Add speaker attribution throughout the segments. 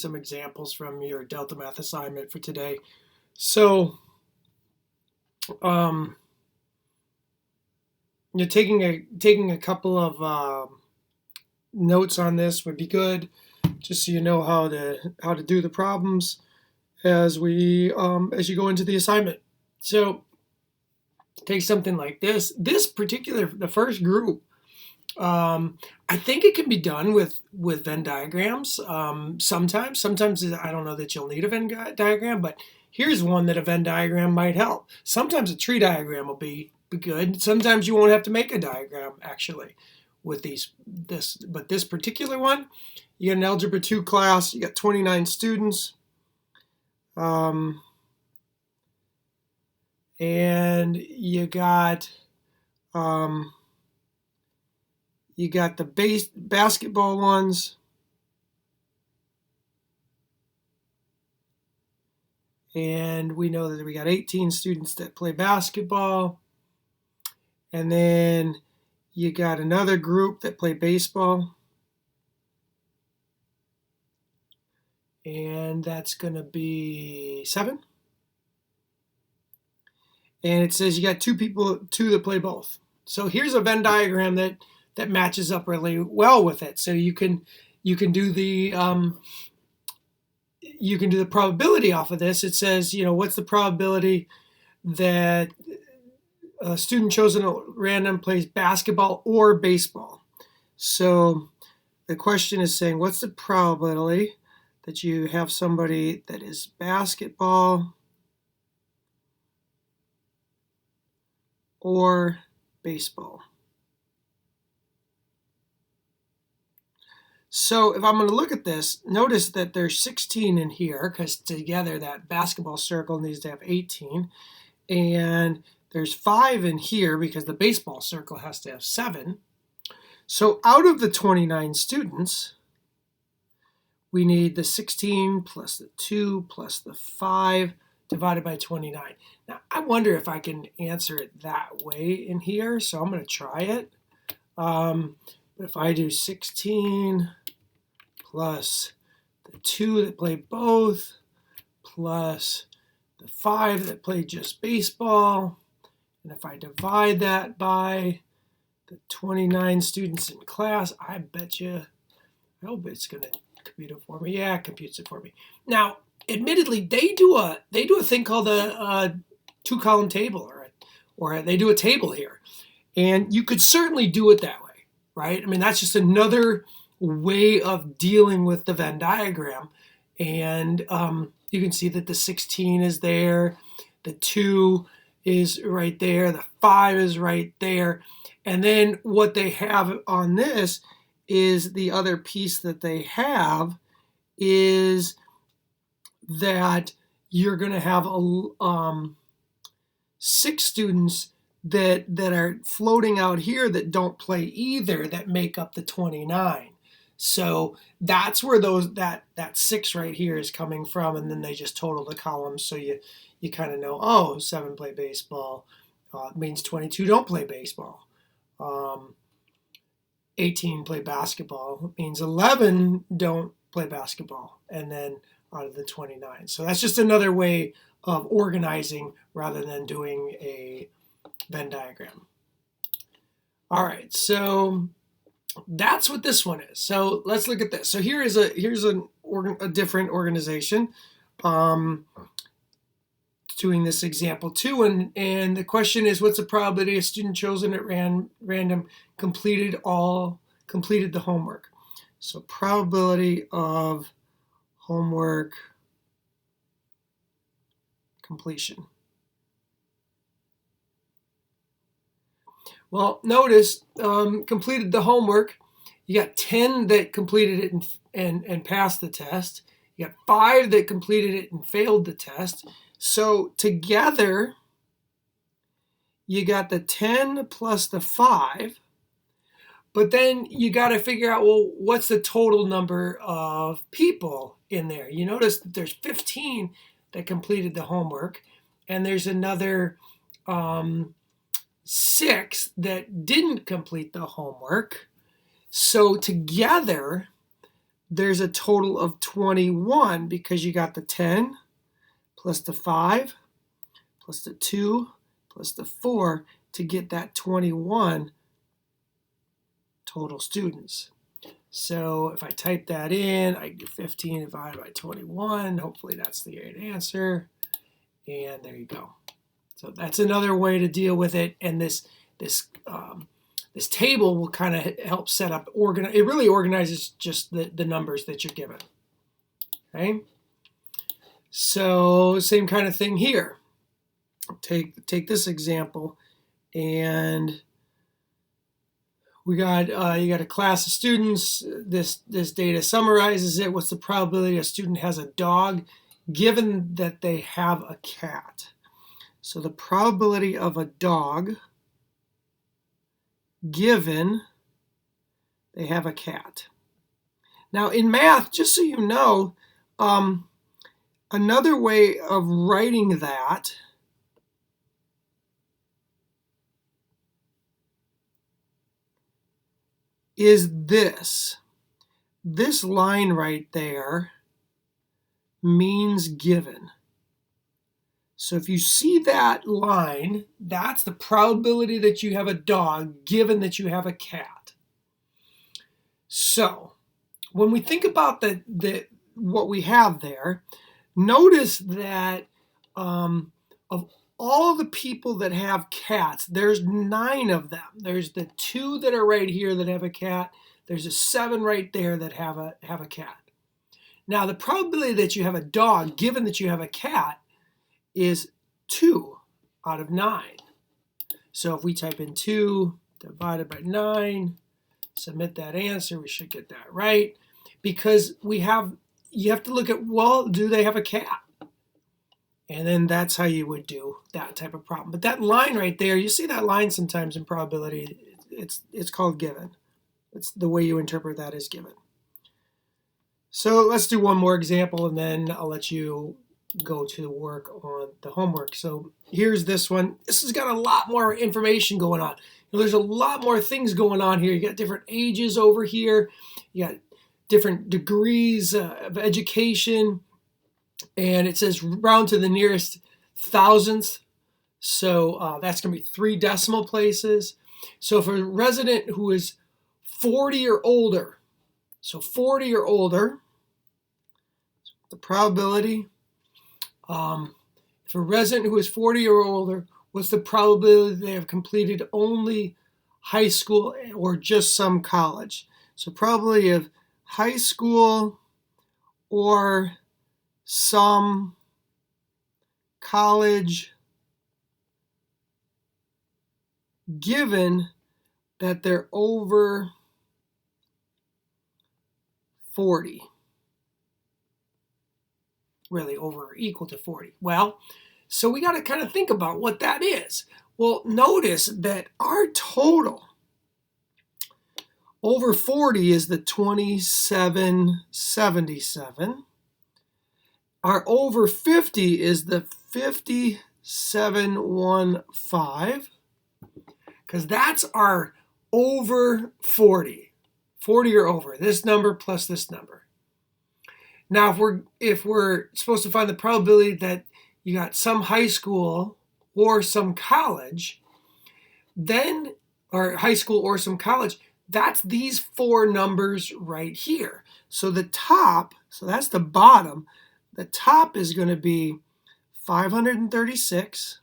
Speaker 1: some examples from your Delta Math assignment for today. So, um, you're taking a couple of notes on this would be good, just so you know how to do the problems as you go into the assignment. So, take something like this. The first group. I think it can be done with Venn diagrams. Sometimes I don't know that you'll need a Venn diagram, but here's one that a Venn diagram might help. Sometimes a tree diagram will be good. Sometimes you won't have to make a diagram actually with but this particular one, you got an Algebra 2 class, you got 29 students, and you got the basketball ones, and we know that we got 18 students that play basketball, and then you got another group that play baseball, and that's going to be 7. And it says you got two that play both. So here's a Venn diagram that matches up really well with it. So you can do the probability off of this. It says, what's the probability that a student chosen at random plays basketball or baseball? So the question is saying, what's the probability that you have somebody that is basketball or baseball? So if I'm going to look at this, notice that there's 16 in here because together that basketball circle needs to have 18. And there's 5 in here because the baseball circle has to have 7. So out of the 29 students, we need the 16 plus the 2 plus the 5 divided by 29. Now, I wonder if I can answer it that way in here, so I'm going to try it. But if I do 16 plus the 2 that play both, plus the 5 that play just baseball, and if I divide that by the 29 students in class, I hope it's going to compute it for me. Yeah, it computes it for me. Now, admittedly, they do a thing called a 2-column table, or they do a table here, and you could certainly do it that way. Right? I mean, that's just another way of dealing with the Venn diagram. And you can see that the 16 is there, the 2 is right there, the 5 is right there. And then what they have on this is the other piece that they have is that you're going to have 6 students that are floating out here that don't play either, that make up the 29. So that's where that 6 right here is coming from, and then they just total the columns, so you kind of know, 7 play baseball, means 22 don't play baseball. 18 play basketball, means 11 don't play basketball, and then out of the 29. So that's just another way of organizing rather than doing a Venn diagram. All right, so that's what this one is. So let's look at this. So here's a different organization doing this example too, and the question is, what's the probability a student chosen at random completed the homework? So probability of homework completion. Well, notice completed the homework. You got 10 that completed it and passed the test. You got 5 that completed it and failed the test. So together, you got the 10 plus the 5. But then you got to figure out, well, what's the total number of people in there? You notice that there's 15 that completed the homework, and there's another 6 that didn't complete the homework. So together, there's a total of 21 because you got the 10 plus the 5 plus the 2 plus the 4 to get that 21 total students. So if I type that in, I get 15 divided by 21. Hopefully that's the right answer. And there you go. So that's another way to deal with it. And this table will kind of help set up, it really organizes just the numbers that you're given. Okay. So same kind of thing here. Take this example, and we got you got a class of students. This data summarizes it. What's the probability a student has a dog given that they have a cat? So the probability of a dog given they have a cat. Now in math, just so you know, another way of writing that is this. This line right there means given. So if you see that line, that's the probability that you have a dog given that you have a cat. So when we think about what we have there, notice that of all the people that have cats, there's 9 of them. There's the 2 that are right here that have a cat. There's a 7 right there that have a cat. Now the probability that you have a dog given that you have a cat is 2 out of 9. So if we type in 2 divided by 9, submit that answer, we should get that right. Because you have to look at, well, do they have a cat? And then that's how you would do that type of problem. But that line right there, you see that line sometimes in probability, it's called given. It's the way you interpret that as given. So let's do one more example, and then I'll let you go to work on the homework. So here's this one. This has got a lot more information going on. There's a lot more things going on here. You got different ages over here. You got different degrees of education. And it says round to the nearest thousandth. So that's going to be 3 decimal places. So for a resident who is 40 or older, so 40 or older, the probability, if a resident who is 40 or older, what's the probability they have completed only high school or just some college? So probability of high school or some college given that they're over 40. Really over or equal to 40. Well, so we got to kind of think about what that is. Well, notice that our total over 40 is the 2777. Our over 50 is the 5715, because that's our over 40. 40 or over, this number plus this number. Now, if we're supposed to find the probability that you got some high school or some college, then, or high school or some college, that's these 4 numbers right here. So the top, so that's the bottom, the top is going to be 536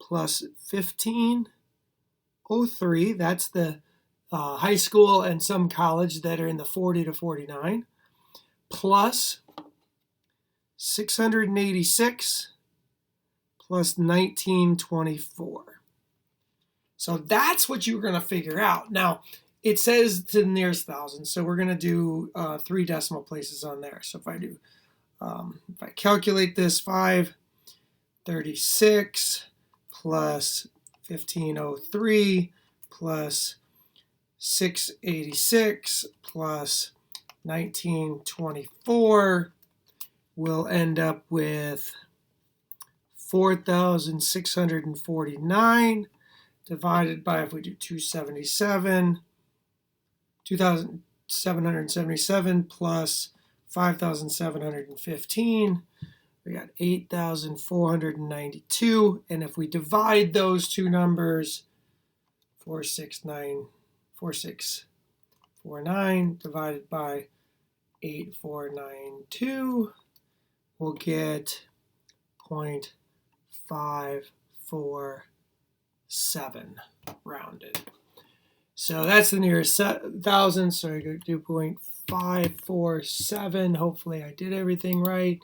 Speaker 1: plus 1503. That's the high school and some college that are in the 40 to 49. Plus 686 plus 1924. So that's what you're going to figure out. Now, it says to the nearest thousand, so we're going to do 3 decimal places on there. So if I calculate this, 536 plus 1503 plus 686 plus 1924, we'll end up with 4,649 divided by, if we do 277, 2,000, 777 plus 5,715. We got 8,492. And if we divide those two numbers, 4649 divided by 8492, we'll get 0.547 rounded. So that's the nearest 1,000. So I go do 0.547. Hopefully I did everything right.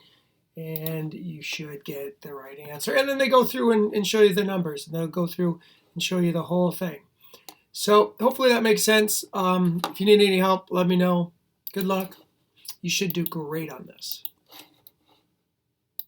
Speaker 1: And you should get the right answer. And then they go through and show you the numbers. And they'll go through and show you the whole thing. So hopefully that makes sense. If you need any help, let me know. Good luck. You should do great on this.